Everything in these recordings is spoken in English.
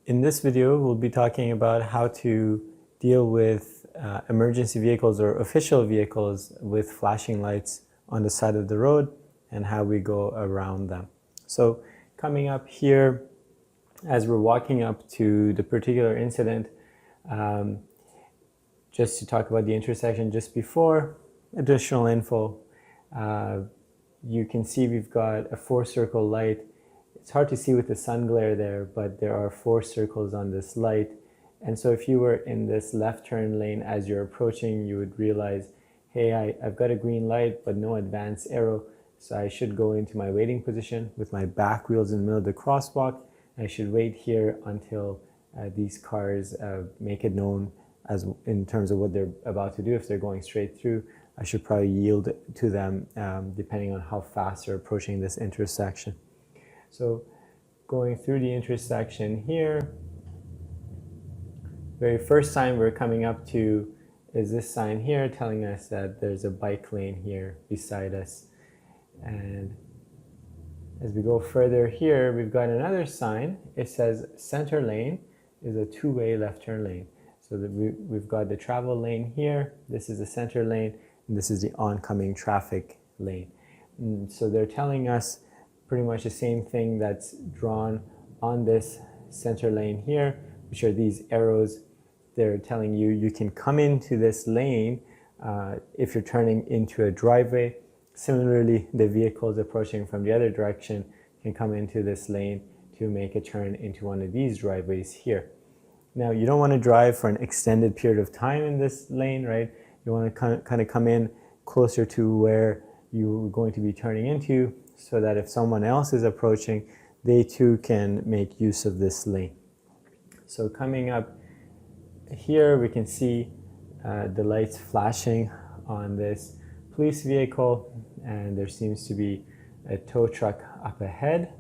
In this video, we'll be talking about how to deal with emergency vehicles or official vehicles with flashing lights on the side of the road and how we go around them. So coming up here, as we're walking up to the particular incident, just to talk about the intersection just before, additional info. You can see we've got a 4-circle light. It's hard to see with the sun glare there, but there are 4 circles on this light. And so if you were in this left turn lane as you're approaching, you would realize, hey, I've got a green light, but no advance arrow. So I should go into my waiting position with my back wheels in the middle of the crosswalk. I should wait here until these cars make it known as in terms of what they're about to do. If they're going straight through, I should probably yield to them depending on how fast they're approaching this intersection. So going through the intersection here, very first sign we're coming up to is this sign here telling us that there's a bike lane here beside us. And as we go further here, we've got another sign. It says center lane is a 2-way left turn lane. So that we've got the travel lane here, this is the center lane, and this is the oncoming traffic lane. So they're telling us pretty much the same thing that's drawn on this center lane here, which are these arrows. They're telling you you can come into this lane if you're turning into a driveway. Similarly, the vehicles approaching from the other direction can come into this lane to make a turn into one of these driveways here. Now, you don't want to drive for an extended period of time in this lane, right? You want to kind of come in closer to where you're going to be turning into, so that if someone else is approaching, they too can make use of this lane. So coming up here, we can see the lights flashing on this police vehicle, and there seems to be a tow truck up ahead.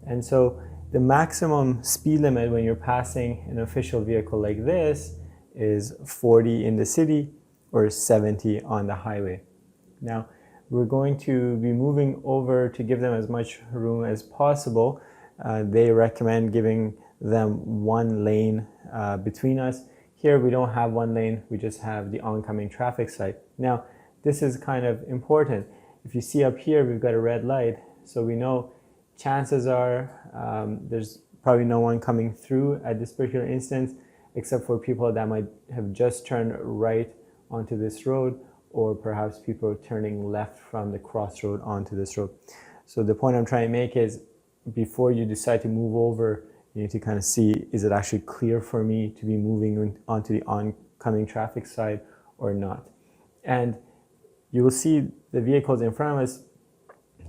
And so the maximum speed limit when you're passing an official vehicle like this is 40 in the city or 70 on the highway. Now, we're going to be moving over to give them as much room as possible. They recommend giving them 1 lane between us. Here we don't have 1 lane, we just have the oncoming traffic side. Now, this is kind of important. If you see up here, we've got a red light, so we know chances are there's probably no one coming through at this particular instance, except for people that might have just turned right onto this road, or perhaps people turning left from the crossroad onto this road. So the point I'm trying to make is, before you decide to move over, you need to kind of see, is it actually clear for me to be moving onto the oncoming traffic side or not? And you will see the vehicles in front of us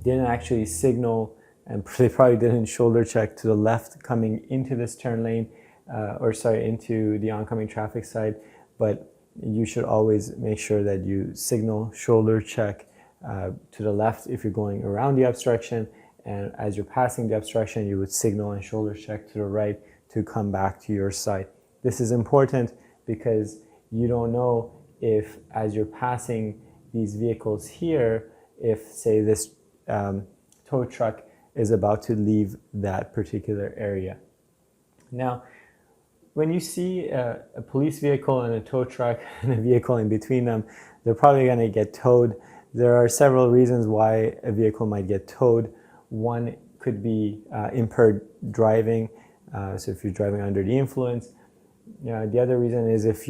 didn't actually signal, and they probably didn't shoulder check to the left coming into this turn lane, into the oncoming traffic side. But you should always make sure that you signal, shoulder check to the left if you're going around the obstruction, and as you're passing the obstruction, you would signal and shoulder check to the right to come back to your side. This is important because you don't know if, as you're passing these vehicles here, if, say, this tow truck is about to leave that particular area. Now, when you see a police vehicle and a tow truck and a vehicle in between them, they're probably going to get towed. There are several reasons why a vehicle might get towed. One could be impaired driving, so if you're driving under the influence. The other reason is if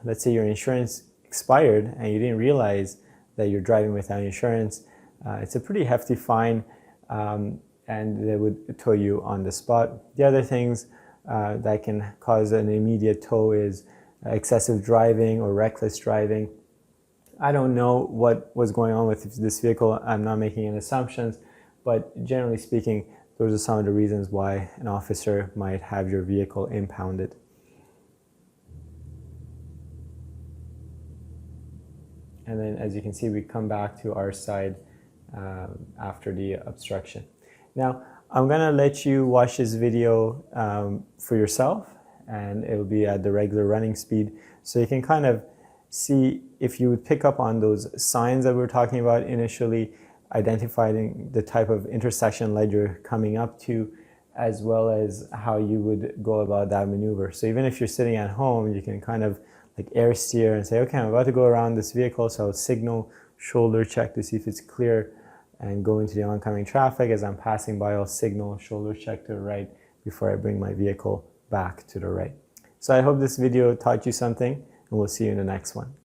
let's say your insurance expired and you didn't realize that you're driving without insurance, it's a pretty hefty fine, and they would tow you on the spot. The other things that can cause an immediate tow is excessive driving or reckless driving. I don't know what was going on with this vehicle. I'm not making any assumptions, but generally speaking, those are some of the reasons why an officer might have your vehicle impounded. And then, as you can see, we come back to our side after the obstruction. Now, I'm going to let you watch this video for yourself, and it will be at the regular running speed, so you can kind of see if you would pick up on those signs that we were talking about initially, identifying the type of intersection light you're coming up to, as well as how you would go about that maneuver. So even if you're sitting at home, you can kind of like air steer and say, okay, I'm about to go around this vehicle, so I'll signal, shoulder check to see if it's clear, and go into the oncoming traffic. As I'm passing by, I'll signal, shoulder check to the right before I bring my vehicle back to the right. So I hope this video taught you something, and we'll see you in the next one.